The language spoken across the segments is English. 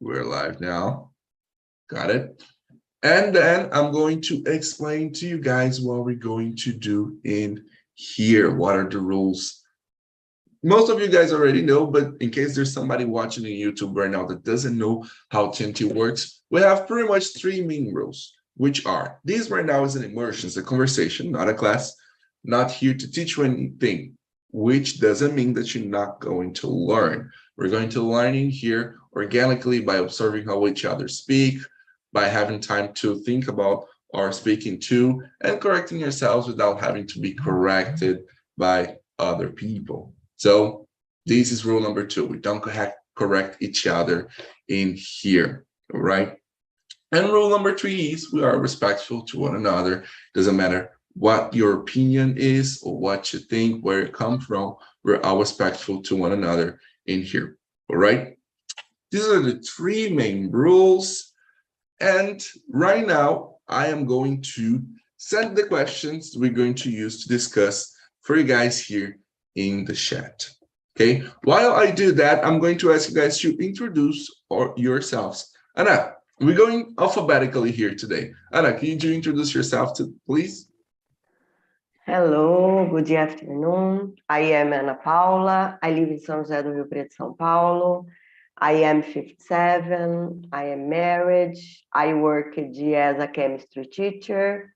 We're live now. Got it. And then I'm going to explain to you guys what we're going to do in here. What are the rules? Most of you guys already know, but in case there's somebody watching on YouTube right now that doesn't know how TNT works, we have pretty much three main rules, which are, this right now is an immersion, it's a conversation, not a class, not here to teach you anything, which doesn't mean that you're not going to learn. We're going to learn in here organically by observing how each other speak, by having time to think about our speaking too, and correcting yourselves without having to be corrected by other people. So this is rule number 2. We don't correct each other in here, all right? And rule number 3 is we are respectful to one another. Doesn't matter what your opinion is or what you think, where you come from, we're all respectful to one another in here, all right? These are the 3 main rules. And right now, I am going to send the questions we're going to use to discuss for you guys here in the chat. Okay, while I do that, I'm going to ask you guys to introduce yourselves. Anna, we're going alphabetically here today. Anna, can you introduce yourself, please? Hello, good afternoon. I am Ana Paula. I live in São José do Rio Preto, São Paulo. I am 57. I am married. I work as a chemistry teacher,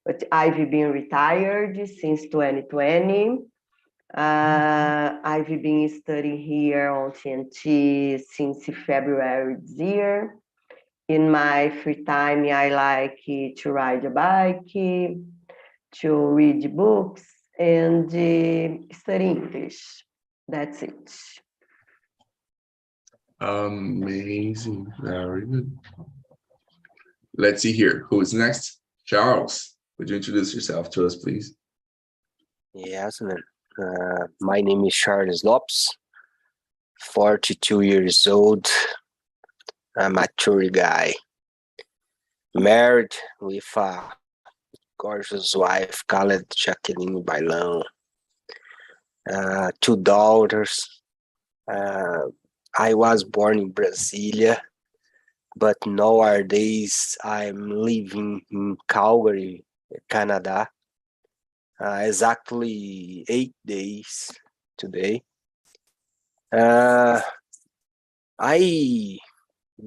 but I've been retired since 2020. I've been studying here on TNT since February this year. In my free time, I like to ride a bike, to read books, and study English. That's it. Amazing. Very good. Let's see here. Who is next? Charles, would you introduce yourself to us, please? Yes, man. My name is Charles Lopes, 42 years old. I'm a mature guy. Married with a gorgeous wife called Jacqueline Bailão. 2 daughters. I was born in Brasilia, but nowadays I'm living in Calgary, Canada. Exactly 8 days today. I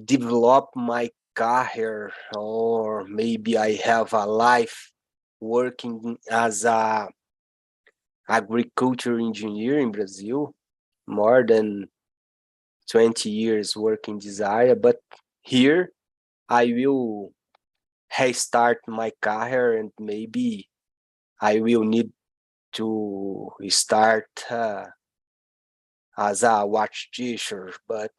developed my career, or maybe I have a life working as a agriculture engineer in Brazil, more than 20 years working this area, but here I will restart my career and maybe I will need to start as a watch teacher, but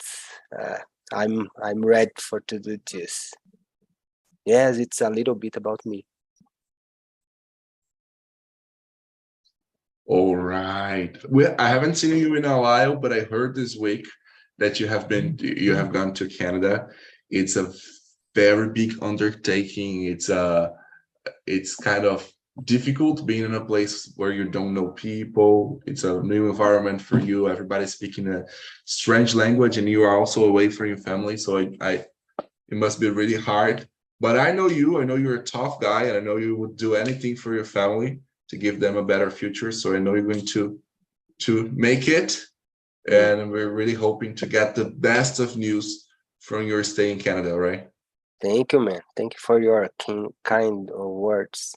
I'm ready to do this. Yes, it's a little bit about me. All right. Well, I haven't seen you in a while, but I heard this week that you have gone to Canada. It's a very big undertaking. It's kind of difficult being in a place where you don't know people. It's a new environment for you. Everybody's speaking a strange language, and you are also away from your family. So it must be really hard. But I know you. I know you're a tough guy, and I know you would do anything for your family to give them a better future. So I know you're going to make it. And we're really hoping to get the best of news from your stay in Canada, right? Thank you, man. Thank you for your kind words.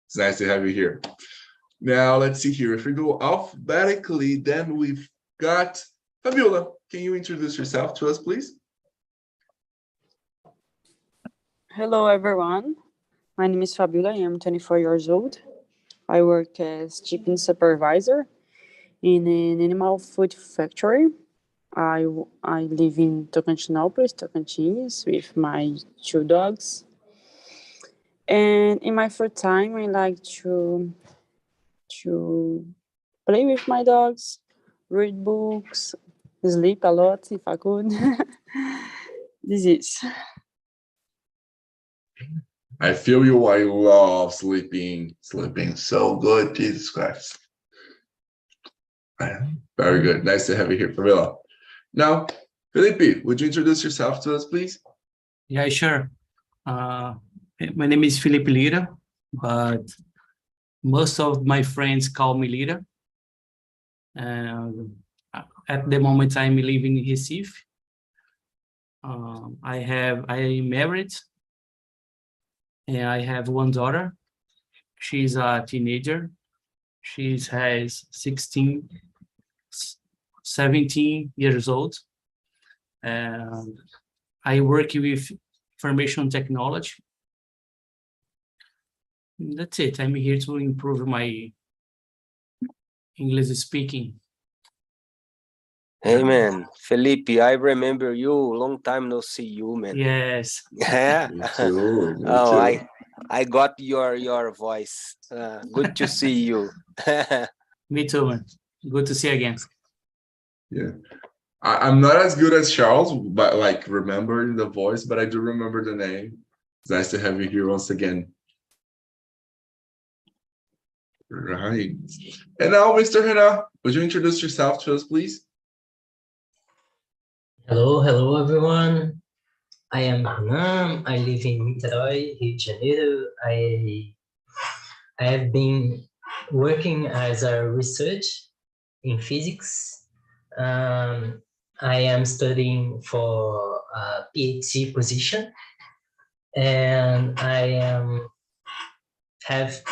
It's nice to have you here. Now, let's see here. If we go alphabetically, then we've got Fabiola. Can you introduce yourself to us, please? Hello, everyone. My name is Fabiola. I am 24 years old. I work as chicken supervisor in an animal food factory. I live in Tocantins, with my 2 dogs. And in my free time, I like to play with my dogs, read books, sleep a lot if I could. This is. I feel you. I love sleeping so good. Jesus Christ. Very good. Nice to have you here, Fabiola. Now, Felipe, would you introduce yourself to us, please? Yeah, sure. My name is Felipe Lira, but most of my friends call me Lira. At the moment, I'm living in Recife. I am married, and I have one daughter. She's a teenager. She has 17 years old. And I work with information technology. That's it. I'm here to improve my English speaking. Hey man, Felipe, I remember you. Long time no see you, man. Yes. Yeah. Me too. Me Oh, too. I got your voice. Good to see you. Me too, man. Good to see you again. Yeah. I'm not as good as Charles, but like remembering the voice, but I do remember the name. It's nice to have you here once again. Right. And now, Mr. Renan, would you introduce yourself to us, please? Hello everyone. I am Renan. I live in Niterói, Rio de Janeiro. I have been working as a research in physics. I am studying for a PhD position, and I have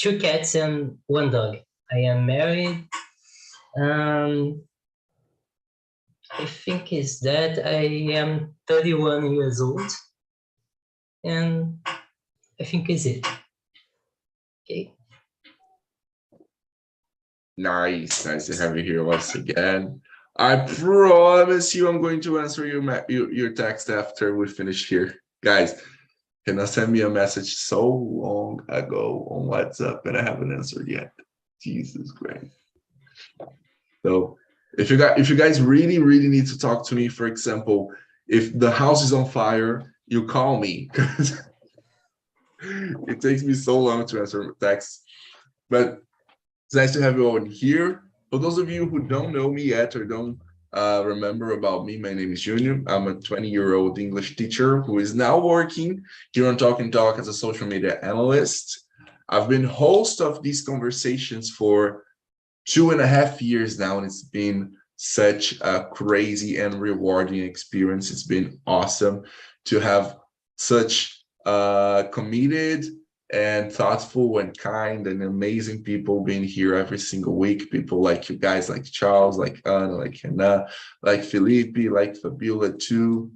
2 cats and 1 dog. I am married. I think is that I am 31 years old, and I think is it. Okay. Nice to have you here once again. I promise you I'm going to answer your text after we finish here. Guys, Renan sent me a message so long ago on WhatsApp and I haven't answered yet. Jesus Christ. So if you guys really need to talk to me, for example, if the house is on fire, you call me because it takes me so long to answer texts. But it's nice to have you all here. For those of you who don't know me yet or don't remember about me, my name is Junior. I'm a 20-year-old English teacher who is now working here on Talk and Talk as a social media analyst. I've been host of these conversations for 2.5 years now, and it's been such a crazy and rewarding experience. It's been awesome to have such committed and thoughtful and kind and amazing people being here every single week. People like you guys, like Charles, like Anna, like Hannah, like Felipe, like Fabiola too.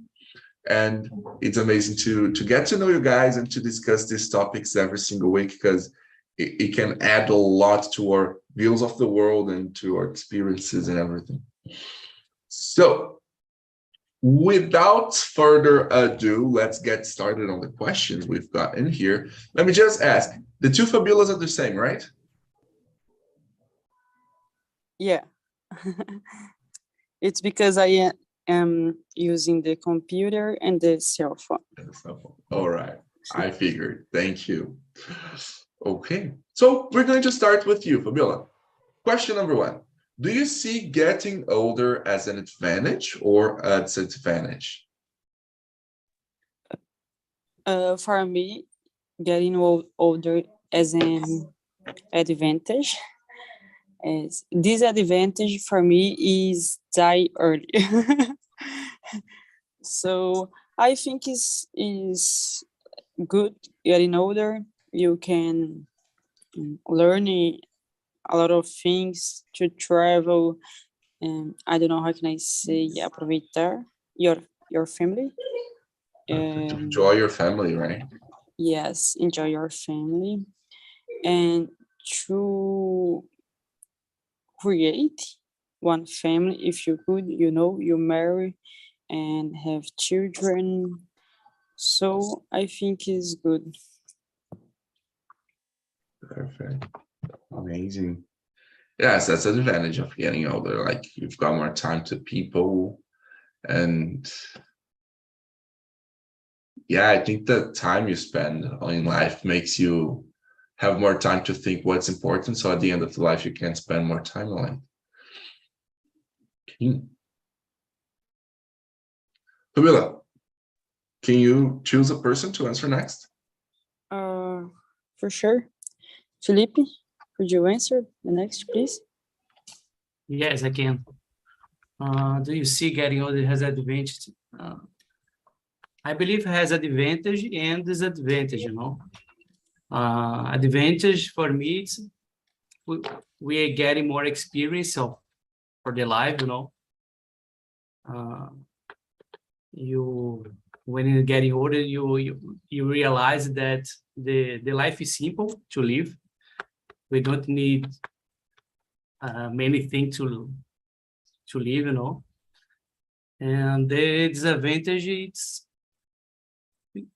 And it's amazing to get to know you guys and to discuss these topics every single week, because it can add a lot to our views of the world and to our experiences and everything. So without further ado, let's get started on the questions we've got in here. Let me just ask, the 2 Fabiolas are the same, right? Yeah. It's because I am using the computer and the cell phone. All right, I figured. Thank you. Okay, so we're going to start with you, Fabiola. Question number 1. Do you see getting older as an advantage or a disadvantage? For me, getting older as an advantage. As disadvantage for me is die early. So I think is good getting older. You can learn a lot of things, to travel, and I don't know how can I say, aproveitar your family. To enjoy your family, right? Yes, enjoy your family, and to create one family if you could, you marry and have children. So I think is good. Perfect. Amazing. Yes, that's an advantage of getting older. Like, you've got more time to people, and yeah, I think the time you spend in life makes you have more time to think what's important. So at the end of the life, you can spend more time on it. Fabiola, can you choose a person to answer next? For sure. Felipe, could you answer the next, please? Yes, I can. Do you see getting older has advantage? I believe it has advantage and disadvantage, you know. Advantage for me, it's we are getting more experience for the life, you know. When you're getting older, you realize that the life is simple to live. We don't need many things to live, you know. And the disadvantage it's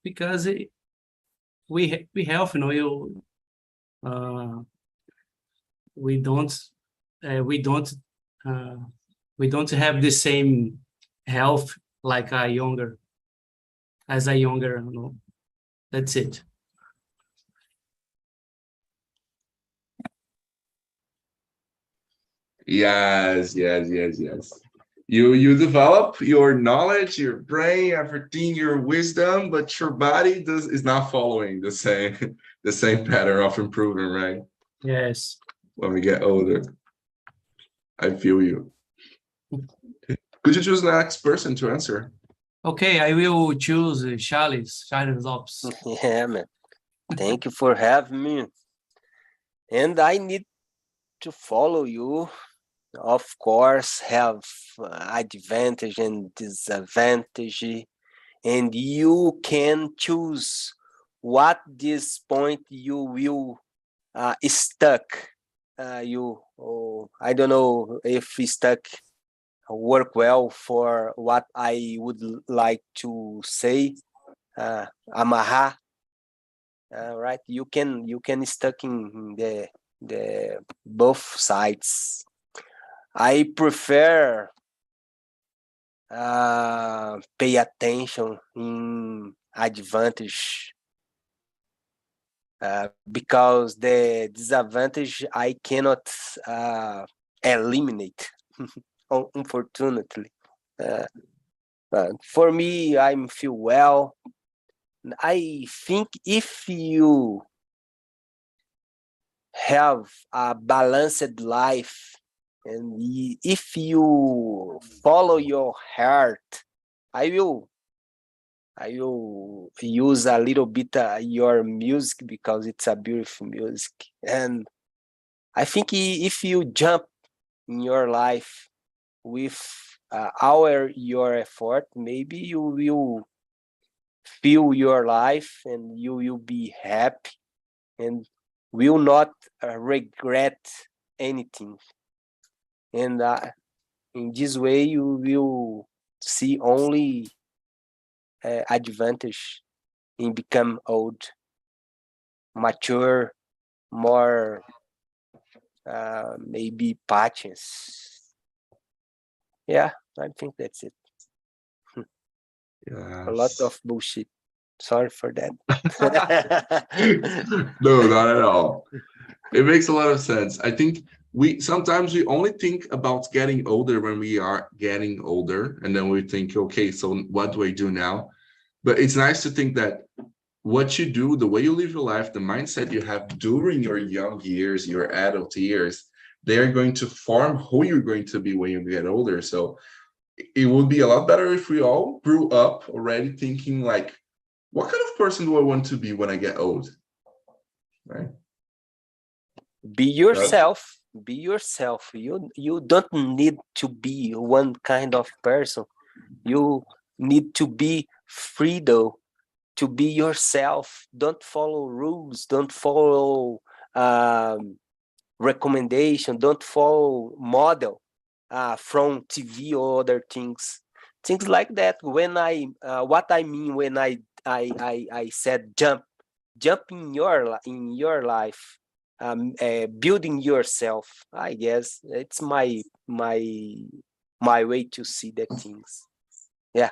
because we have, you know, we don't have the same health like a younger, you know. That's it. Yes. You develop your knowledge, your brain, everything, your wisdom, but your body is not following the same pattern of improvement, right? Yes. When we get older. I feel you. Could you choose the next person to answer? Okay, I will choose Charles Lopes. Yeah, man. Thank you for having me. And I need to follow you. Of course, have advantage and disadvantage, and you can choose what this point you will stuck. I don't know if stuck work well for what I would like to say. Amarrar, right? You can stuck in the both sides. I prefer pay attention in advantage because the disadvantage I cannot eliminate, unfortunately. For me, I feel well. I think if you have a balanced life and if you follow your heart, I will use a little bit your music because it's a beautiful music. And I think if you jump in your life with your effort, maybe you will feel your life and you will be happy and will not regret anything. And in this way, you will see only advantage in become old, mature, more maybe patience. Yeah, I think that's it. A lot Yes. of bullshit. Sorry for that. No, not at all. It makes a lot of sense. I think sometimes we only think about getting older when we are getting older, and then we think, okay, so what do I do now? But it's nice to think that what you do, the way you live your life, the mindset you have during your young years, your adult years, they are going to form who you're going to be when you get older. So it would be a lot better if we all grew up already thinking like, what kind of person do I want to be when I get old? Right? Be yourself. Be yourself. You don't need to be one kind of person. You need to be free though, to be yourself. Don't follow rules. Don't follow recommendation. Don't follow model from TV or other things. Things like that. When what I mean when I said jump in your life, building yourself. I guess it's my way to see the things. Yeah.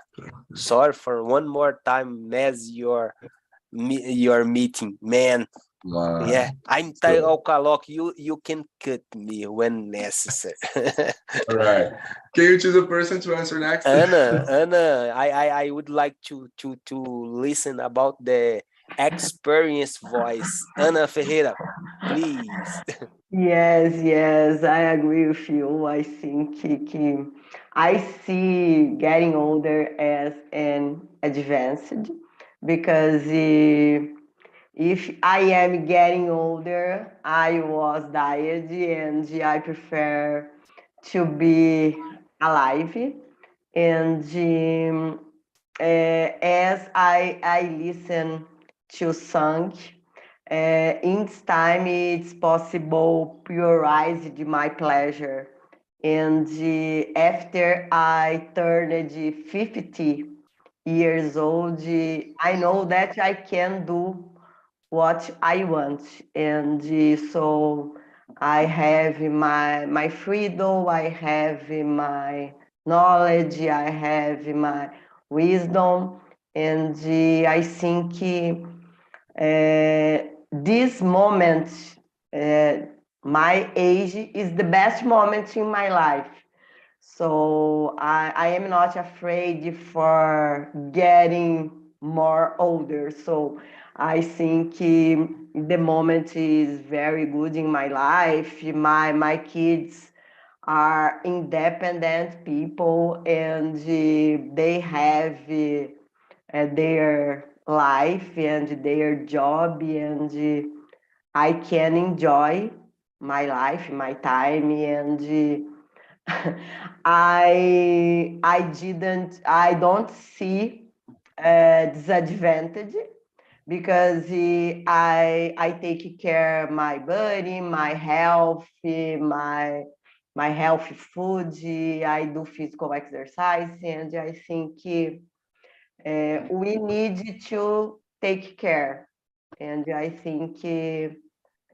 Sorry for one more time mess your meeting, man. Yeah, I'm Tayo Kalok. You can cut me when necessary. All right. Can you choose a person to answer next? Anna, I would like to listen about the experienced voice. Ana Ferreira, please. Yes, I agree with you. I think I see getting older as an advanced because if I am getting older, I was died and I prefer to be alive. And as I listen to song, in this time it's possible prioritize my pleasure. And after I turned 50 years old, I know that I can do what I want. And so I have my freedom, I have my knowledge, I have my wisdom, and I think this moment, uh, my age is the best moment in my life. So I am not afraid for getting more older. So I think the moment is very good in my life. My kids are independent people and they have their life and their job, and I can enjoy my life, my time, and I don't see disadvantage because I take care my body, my health, my healthy food. I do physical exercise, and I think we need to take care. And I think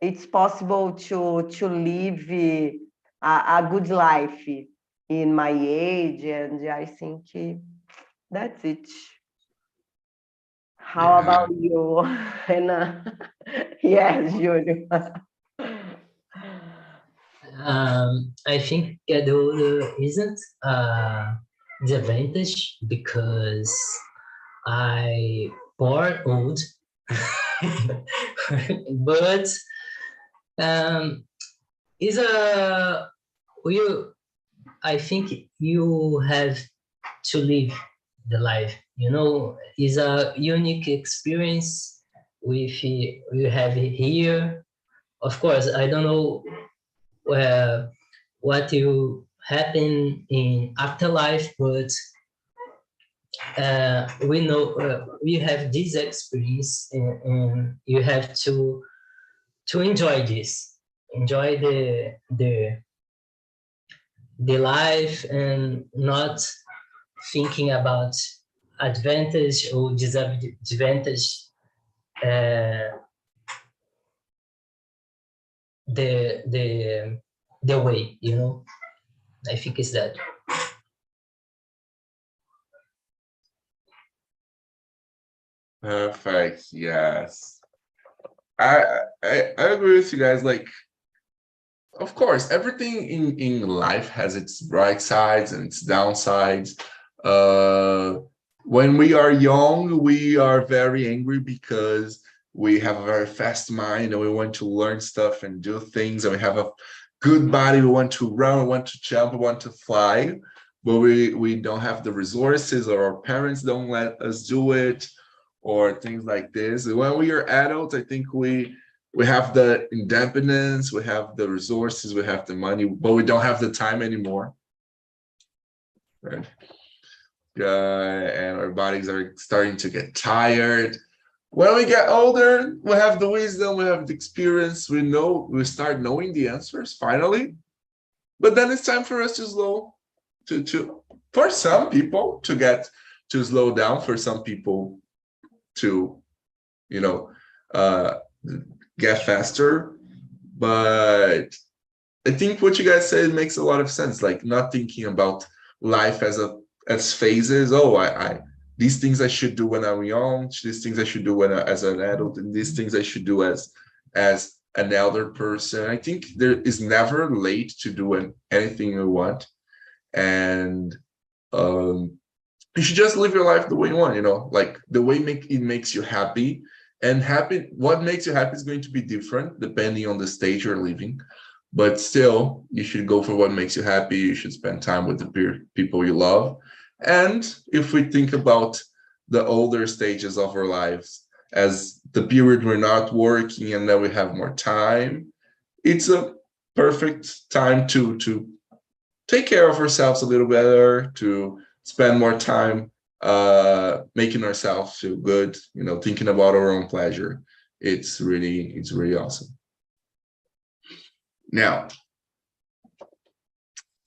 it's possible to live a good life in my age, and I think that's it. How Yeah. about you, Hannah? Yes, Júlio. I think get older isn't the advantage because I born old, but is a you. I think you have to live the life. You know, is a unique experience with you have here. Of course, I don't know what will happen in afterlife, but we know we have this experience, and you have to enjoy this, enjoy the life, and not thinking about advantage or disadvantage. The way, you know, I think it's that. Perfect. Yes. I agree with you guys. Like, of course, everything in life has its bright sides and its downsides. When we are young, we are very angry because we have a very fast mind and we want to learn stuff and do things, and we have a good body. We want to run, we want to jump, we want to fly, but we don't have the resources, or our parents don't let us do it, or things like this. When we are adults, I think we have the independence, we have the resources, we have the money, but we don't have the time anymore, right? And our bodies are starting to get tired. When we get older, we have the wisdom, we have the experience, we start knowing the answers finally. But then it's time for us for some people to slow down, for some people to, get faster. But I think what you guys said makes a lot of sense, like not thinking about life as phases. Oh, I these things I should do when I'm young, these things I should do as an adult, and these things I should do as as an elder person. I think there is never late to do anything you want. And you should just live your life the way you want, like the way it makes you happy. And what makes you happy is going to be different depending on the stage you're living. But still, you should go for what makes you happy. You should spend time with the people you love. And if we think about the older stages of our lives as the period we're not working and then we have more time, it's a perfect time to take care of ourselves a little better, to spend more time making ourselves feel good, thinking about our own pleasure. It's really awesome. Now,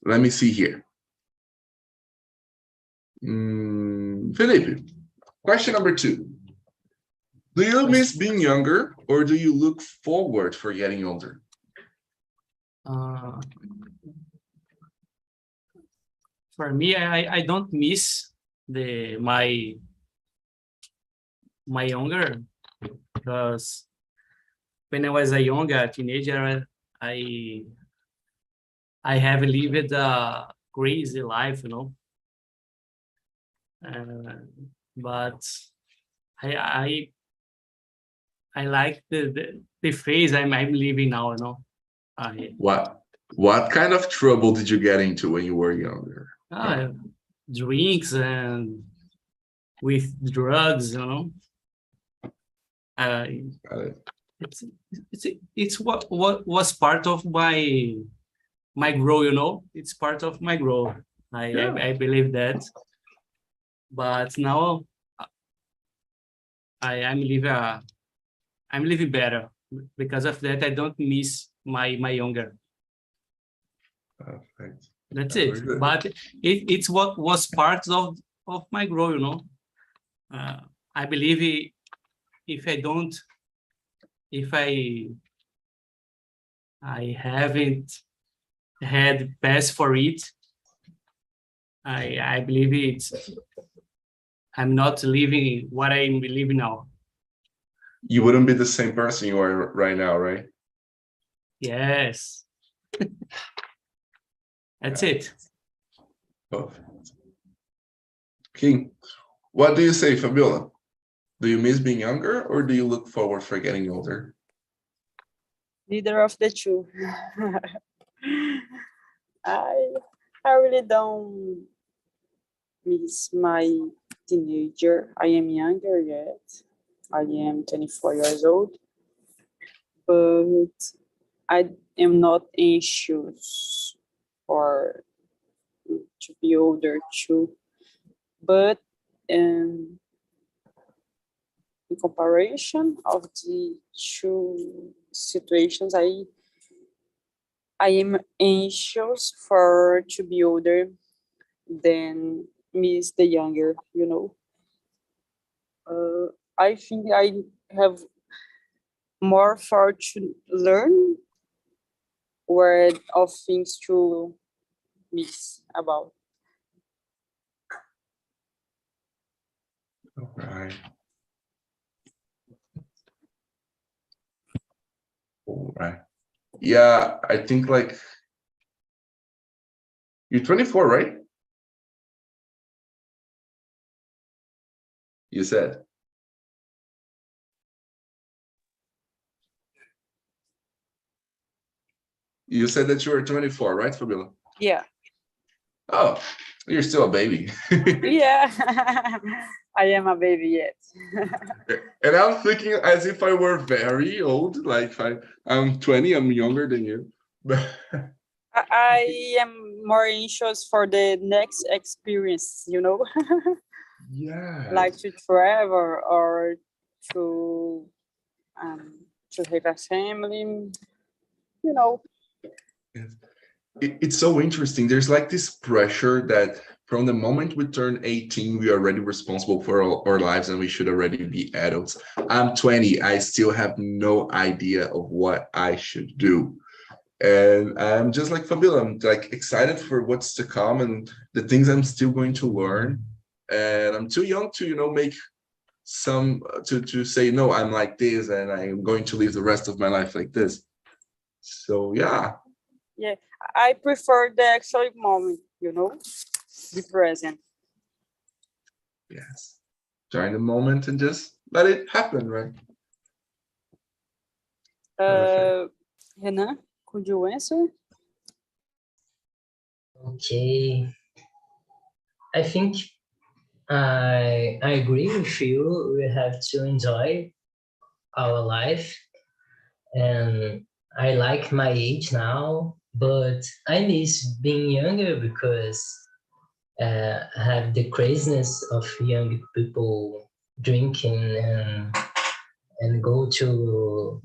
let me see here. Felipe, question number 2. Do you miss being younger, or do you look forward for getting older? For me, I don't miss my younger, because when I was a younger teenager, I have lived a crazy life, but I like the phase I'm living now, What kind of trouble did you get into when you were younger? Drinks and with drugs, it's what was part of my growth, it's part of my growth. I believe that, but now I'm living better. Because of that, I don't miss my younger. Perfect. That's it. But it's what was part of my growth, I believe if I haven't had pass for it, I believe I'm not living what I'm living now. You wouldn't be the same person you are right now, right? Yes. That's it. Perfect. King, what do you say, Fabiola? Do you miss being younger, or do you look forward for getting older? Neither of the two. I really don't miss my teenager. I am younger yet. I am 24 years old, but I am not anxious or to be older too. But in comparison of the two situations, I am anxious for to be older than miss the younger, I think I have more for to learn word of things to miss about. All right. All right. Yeah, I think like you're 24, right? You said. You said that you were 24, right, Fabiola? Yeah. Oh, you're still a baby. Yeah. I am a baby yet. And I'm thinking as if I were very old, like I'm 20, I'm younger than you. But I am more anxious for the next experience, yeah, like to travel or to have a family, it's so interesting. There's like this pressure that from the moment we turn 18, we are already responsible for our lives and we should already be adults. I'm 20. I still have no idea of what I should do. And I'm just like Fabiola, I'm like excited for what's to come and the things I'm still going to learn. And I'm too young to, make to say, no, I'm like this and I'm going to live the rest of my life like this. So yeah. Yeah, I prefer the actual moment, you know, the present. Yes. Join the moment and just let it happen, right? Perfect. Renan, could you answer? Okay. I think I agree with you. We have to enjoy our life. And I like my age now, but I miss being younger because I have the craziness of young people drinking and go to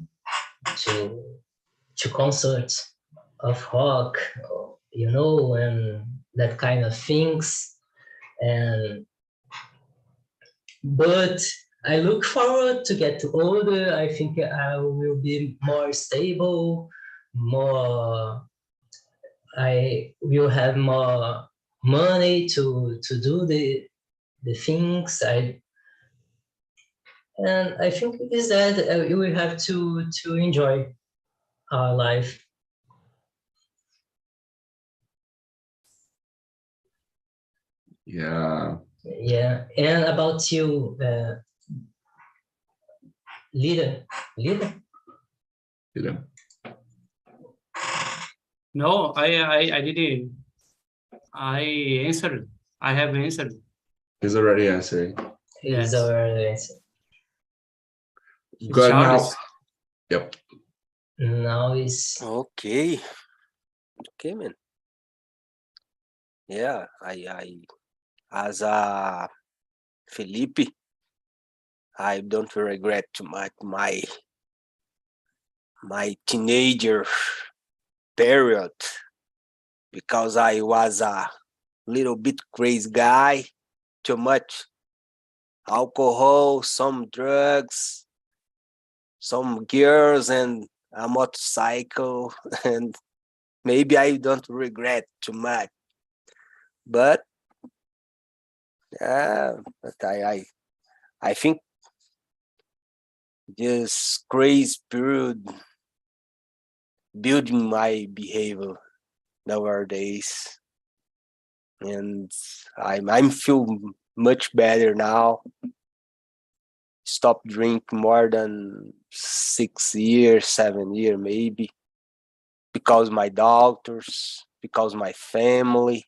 to concerts of rock, you know, and that kind of things. And but I look forward to get older. I think I will be more stable, more. I will have more money to do the things and I think is that we have to enjoy our life. Yeah. Yeah, and about you, leader. You know. No, I didn't. I answered. I have answered. He's already answering. Is Yes. our answer. Good now. Charles. Yep. Now is Okay, man. Yeah, I as a Felipe, I don't regret too much my teenager period because I was a little bit crazy guy, too much alcohol, some drugs, some girls, and a motorcycle, and maybe I don't regret too much, but I think this crazy period building my behavior nowadays, and I'm feel much better now. Stop drink more than 6 years, 7 years maybe, because my doctors, because my family,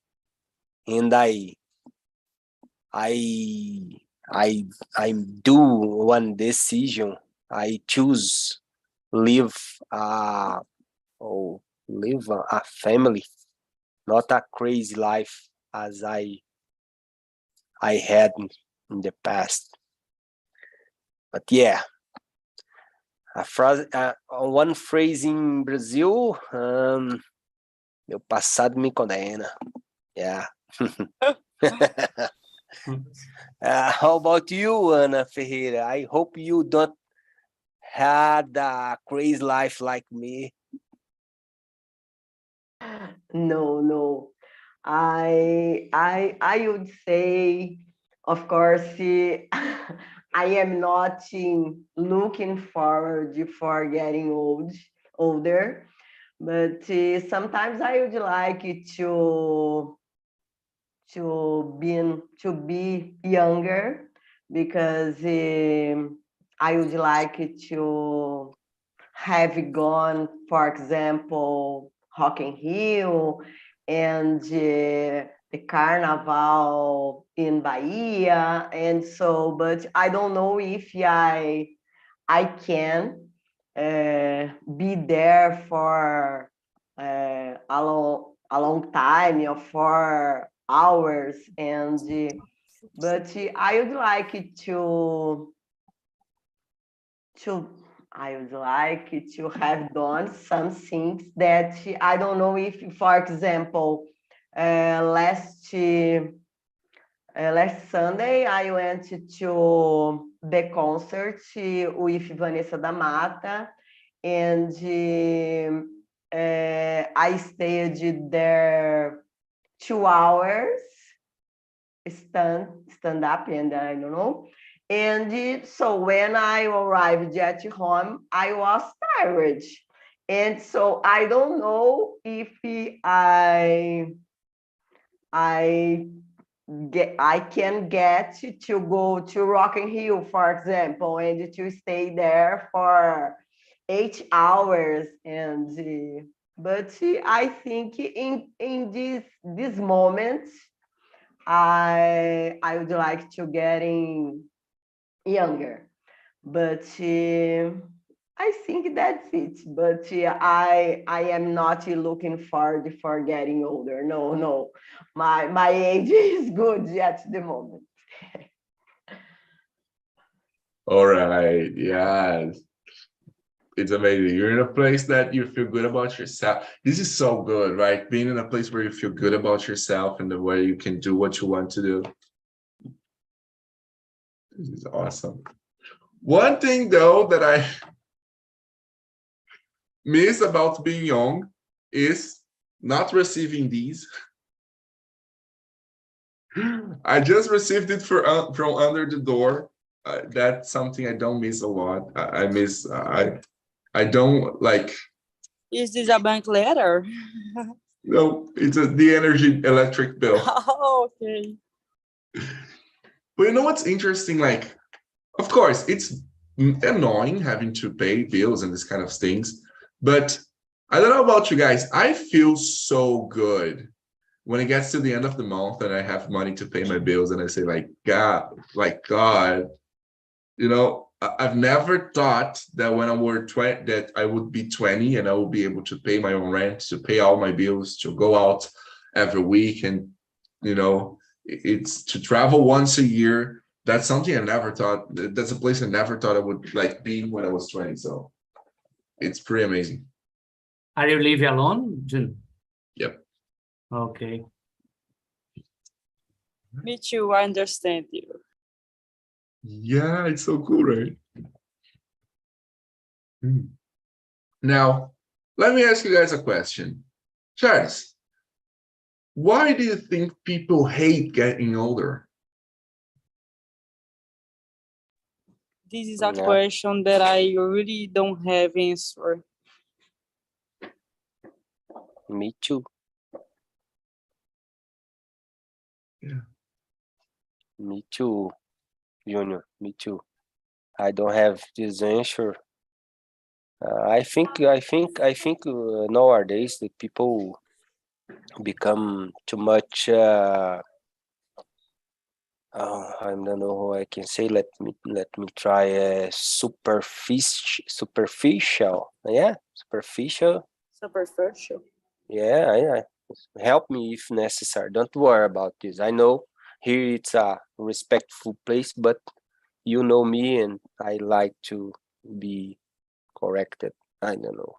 and I I do one decision. I choose live live a family, not a crazy life as I had in the past. But yeah, one phrase in Brazil, meu passado me condena. Yeah. How about you, Ana Ferreira? I hope you don't had a crazy life like me. No. I would say, of course, I am not looking forward for getting older, but sometimes I would like to be younger because I would like to have gone, for example, Rock in Rio and the Carnival in Bahia, and so. But I don't know if I can be there for a long time or for hours, and but I would like to I would like to have done some things that I don't know if, for example, last Sunday I went to the concert with Vanessa da Mata, and I stayed there 2 hours stand up, and I don't know. And so when I arrived at home, I was tired. And so I don't know if I I can get to go to Rock in Rio, for example, and to stay there for 8 hours. But I think in this moment, I would like to getting younger. But I think that's it. But I am not looking forward for getting older. No, no, my age is good at the moment. All right. Yes. It's amazing. You're in a place that you feel good about yourself. This is so good, right? Being in a place where you feel good about yourself and the way you can do what you want to do. This is awesome. One thing, though, that I miss about being young is not receiving these. I just received it from under the door. That's something I don't miss a lot. I miss. I don't like. Is this a bank letter? No, it's the energy electric bill. Oh, okay. But you know what's interesting? Like, of course, it's annoying having to pay bills and this kind of things. But I don't know about you guys. I feel so good when it gets to the end of the month and I have money to pay my bills and I say, like, God, you know, I've never thought that when I were 20, that I would be 20 and I would be able to pay my own rent, to pay all my bills, to go out every week. And, you know, it's to travel once a year. That's something I never thought. That's a place I never thought I would like be when I was 20. So it's pretty amazing. Are you living alone, June? Yep. Okay. Me too, I understand you. Yeah, it's so cool, right? Now, let me ask you guys a question. Charles, why do you think people hate getting older? This is a Yeah. question that I really don't have answer. Me too. Yeah. Me too, Junior. Me too. I don't have this answer. I think nowadays the people become too much. I don't know how I can say. Let me try. Superficial. Yeah, superficial. Superficial. Yeah. Help me if necessary. Don't worry about this. I know here it's a respectful place, but you know me, and I like to be corrected. I don't know.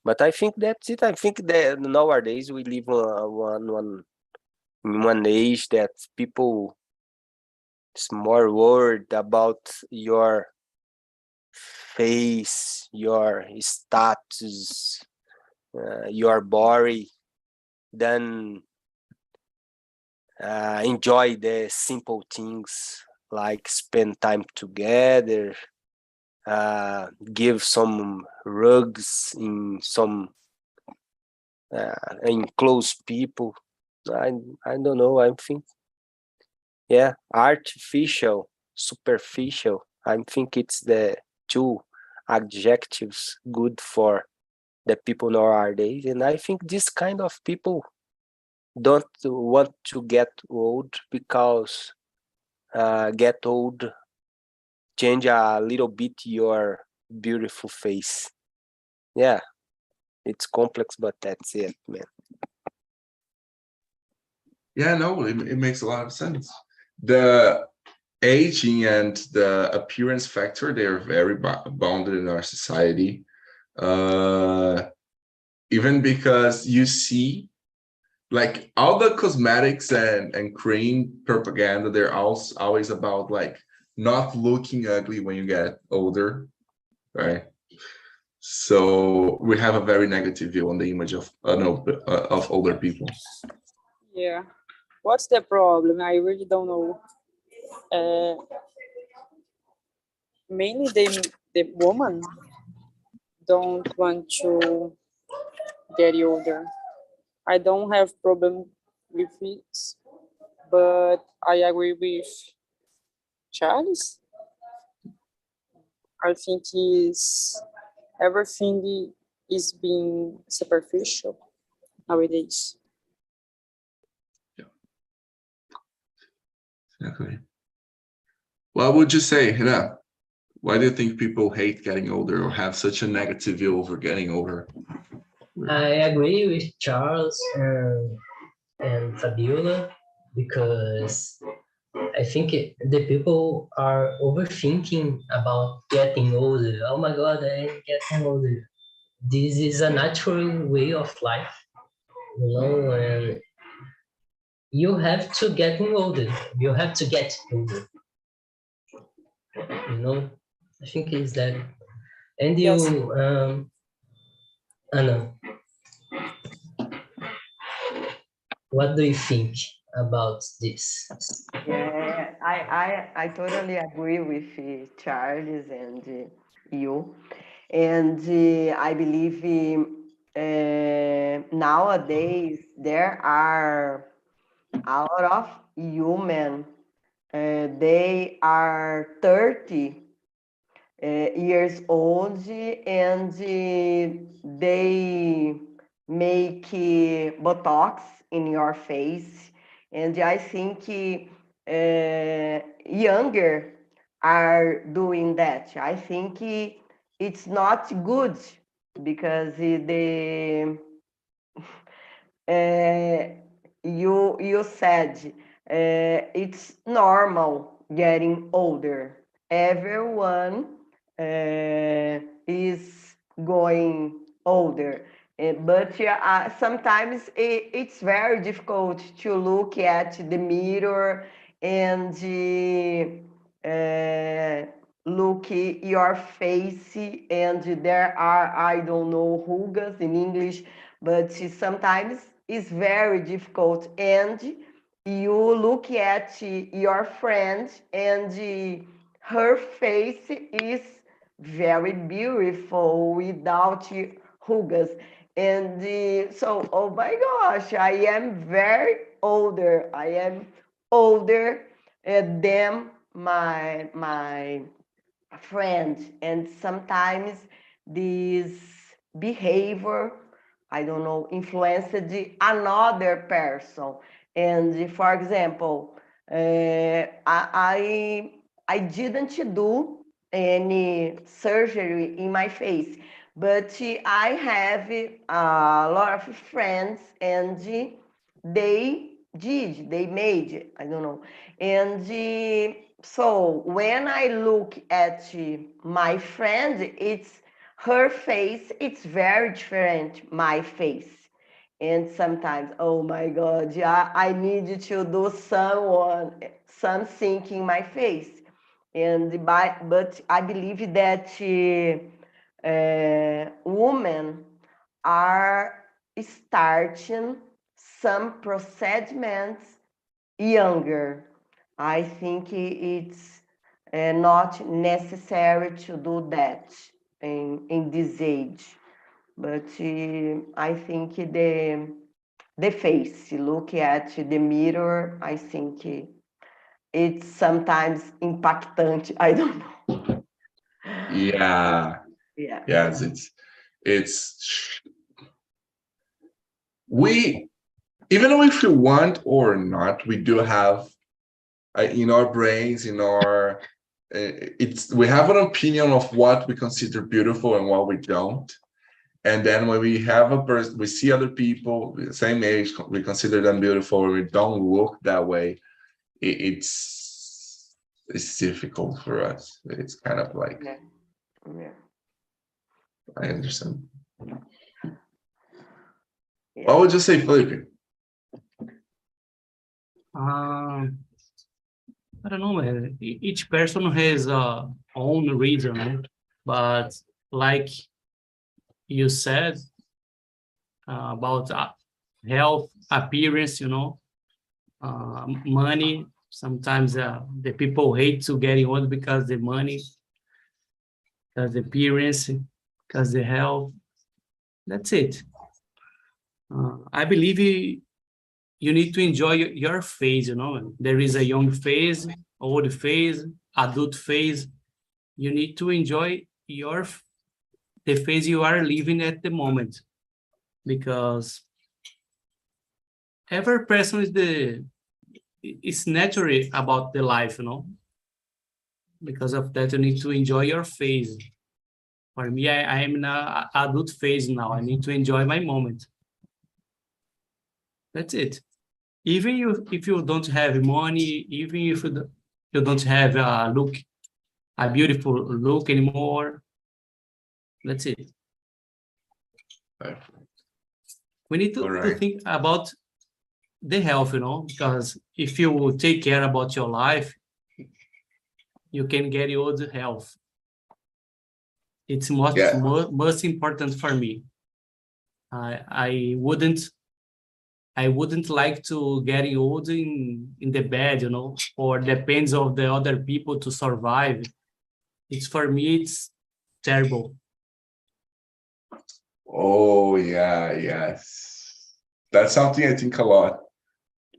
But I think that's it. I think that nowadays we live on one age that people is more worried about your face, your status, your body, than enjoy the simple things like spend time together, give some rugs in some close people. I don't know. I think, yeah, artificial, superficial. I think it's the two adjectives good for the people nowadays, and I think this kind of people don't want to get old because get old change a little bit your beautiful face. Yeah, it's complex, but that's it, man. Yeah, no, it makes a lot of sense. The aging and the appearance factor, they are very bounded in our society. Even because you see, like, all the cosmetics and cream propaganda, they're always about like not looking ugly when you get older, right? So we have a very negative view on the image of older people. Yeah. What's the problem? I really don't know. mainly the woman don't want to get older. I don't have problem with it, but I agree with Charles. I think everything is being superficial nowadays. Exactly. What would you say, Hina? Why do you think people hate getting older or have such a negative view over getting older? I agree with Charles and Fabiola because I think the people are overthinking about getting older. Oh my God, I am getting older. This is a natural way of life, and you have to getting older. You have to get older. I think it's that. And Yes. Anna, what do you think about this? Yeah, I totally agree with Charles and you. And I believe nowadays there are a lot of human. They are 30 years old and they make Botox in your face. And I think younger are doing that. I think it's not good because you said it's normal getting older. Everyone is going older. But sometimes it's very difficult to look at the mirror and look your face, and there are, I don't know, rugas in English, but sometimes it's very difficult. And you look at your friend and her face is very beautiful without rugas. And so, oh my gosh, I am very older. I am older than my friend. And sometimes this behavior, I don't know, influenced another person. And for example, I didn't do any surgery in my face, but I have a lot of friends and they made, I don't know. And so when I look at my friend, it's her face, it's very different, my face. And sometimes, oh my God, yeah, I need to do something in my face. But I believe that women are starting some procedures younger. I think it's not necessary to do that in this age. But I think the face, look at the mirror, I think it's sometimes impactant. I don't know. Yeah. Yeah. Yes, we, even if we want or not, we do have in our brains, in our we have an opinion of what we consider beautiful and what we don't. And then when we have a person, we see other people the same age, we consider them beautiful, or we don't look that way. It's difficult for us. It's kind of like, Yeah. Yeah. I understand. Yeah. What would you say, Felipe? I don't know, man. Each person has own reason, right? But like you said about health, appearance, money. Sometimes the people hate to get old because the money. because the appearance, because the health. That's it. I believe you need to enjoy your phase, There is a young phase, old phase, adult phase. You need to enjoy the phase you are living at the moment, because every person is naturally about the life, Because of that, you need to enjoy your phase. For me, I am in an adult phase now. I need to enjoy my moment. That's it. Even if you don't have money, even if you don't have a beautiful look anymore, that's it. Right. We need to think about the health, because if you take care about your life, you can get your health. It's most important for me. I wouldn't like to get old in the bed, or depends of the other people to survive. For me, it's terrible. Oh yeah, yes. That's something I think a lot.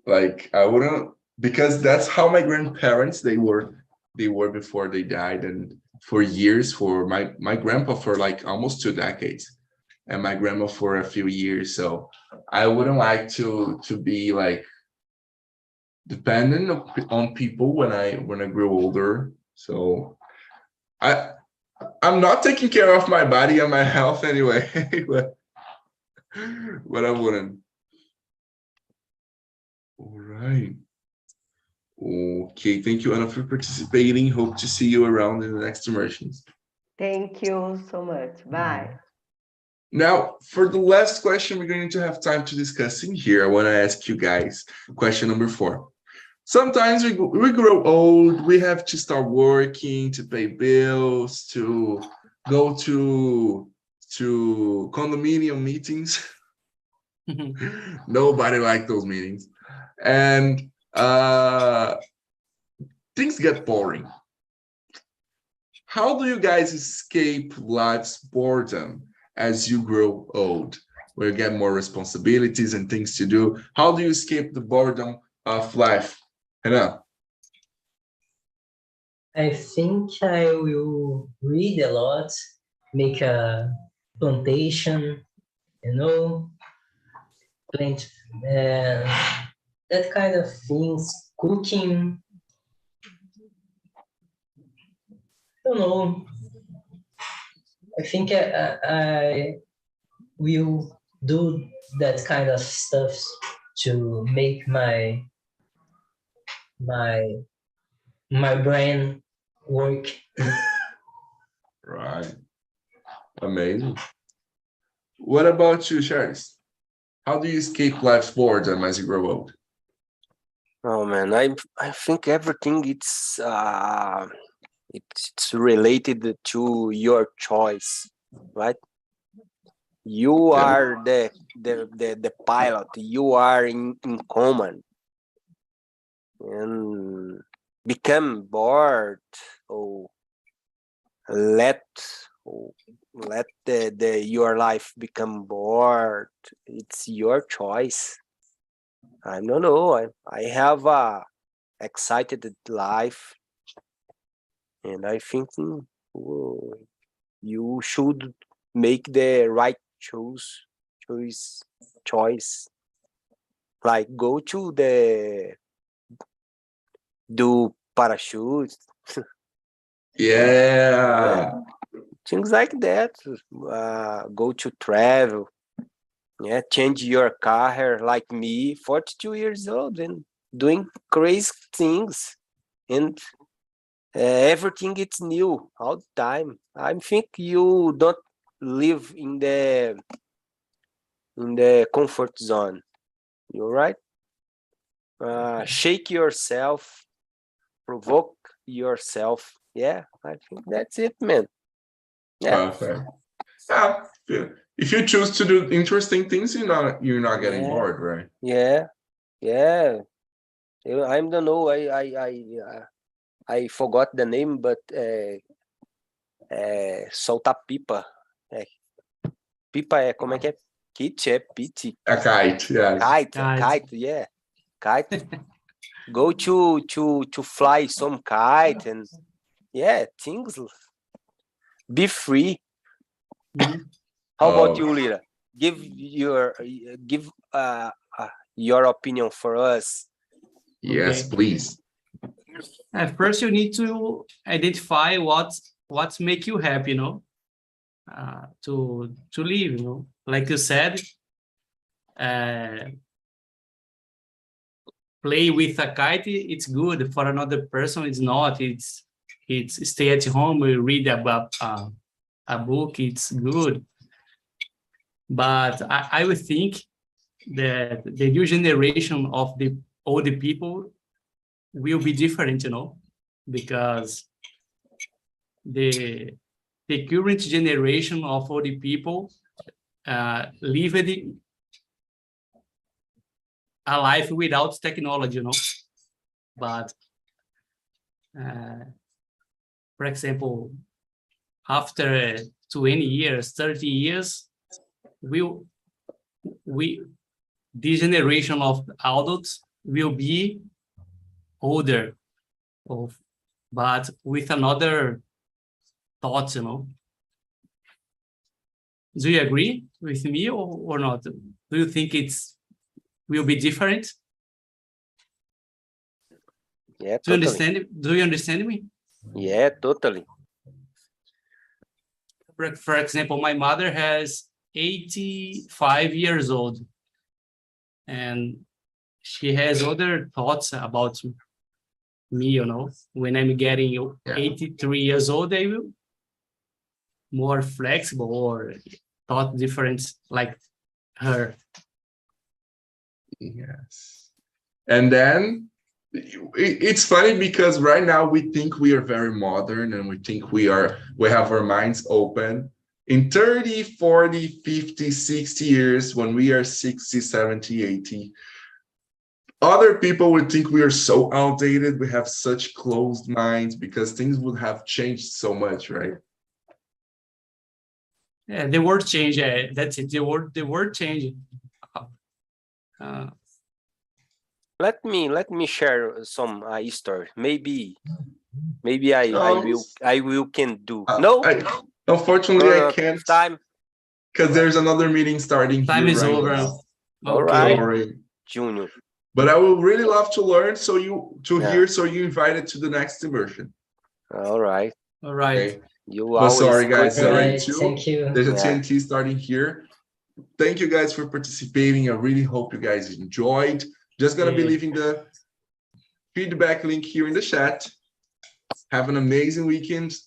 Like I wouldn't, because that's how my grandparents they were before they died, and for years, for my grandpa for like almost 2 decades, and my grandma for a few years. So I wouldn't like to be like dependent on people when I grow older. So I'm not taking care of my body and my health anyway, but I wouldn't. All right. Okay, thank you, Anna, for participating. Hope to see you around in the next immersions. Thank you so much. Bye. Now, for the last question, we're going to have time to discuss in here. I want to ask you guys question number 4. Sometimes we grow old, we have to start working, to pay bills, to go to condominium meetings. Nobody likes those meetings. And things get boring. How do you guys escape life's boredom as you grow old, where you get more responsibilities and things to do? How do you escape the boredom of life? Hannah? I think I will read a lot, make a plantation, plant, that kind of things, cooking. I don't know. I think I will do that kind of stuff to make my brain work. Right. Amazing. What about you, Charles? How do you escape life's boredom as you grow old? Oh man, I think everything it's related to your choice, right? You are the pilot. You are in command, and become bored or let your life become bored. It's your choice. I don't know. I have a excited life, and I think you should make the right choice. Like go to do parachute. Yeah. Things like that. Go to travel. Yeah, change your car like me, 42 years old, and doing crazy things, and everything it's new all the time. I think you don't live in the comfort zone. You're right. Shake yourself, provoke yourself. Yeah, I think that's it, man. Yeah. Perfect. Yeah. If you choose to do interesting things, you're not getting bored, right? Yeah. I don't know. I forgot the name, but Soltar pipa. Pipa como é que é? Kite, piti. A kite, yes. Kite, yeah. Kite. Go to fly some kite and things. Be free. How about you, Lira? Give your opinion for us. Yes, Okay. please. At first, you need to identify what make you happy, to live, like you said, play with a kite, it's good. For another person, it's not. It's stay at home, read about a book, it's good. But I would think that the new generation of the older people will be different, because the current generation of older people lived a life without technology, But, for example, after 20 years, 30 years, this generation of adults will be older, but with another thoughts, Do you agree with me or not? Do you think will be different? Yeah, Do you totally. Do you understand me? Yeah, totally. For example, my mother has 85 years old, and she has other thoughts about me, When I'm getting 83 years old, I will more flexible or thought different like her. Yes. And then it's funny because right now we think we are very modern and we think we have our minds open. In 30, 40, 50, 60 years, when we are 60, 70, 80, other people would think we are so outdated. We have such closed minds because things would have changed so much, right? Yeah, the word change. That's it. The word change. Let me share some story. Maybe I will can do. No, unfortunately, I can't. Time. Because there's another meeting starting Time here is right over. now. All right. Sorry. Junior. But I would really love to learn so you invited to the next immersion. All right. All right. Okay. You But always sorry guys, Right, thank you. there's a TNT starting here. Thank you guys for participating. I really hope you guys enjoyed. Just gonna be leaving the feedback link here in the chat. Have an amazing weekend.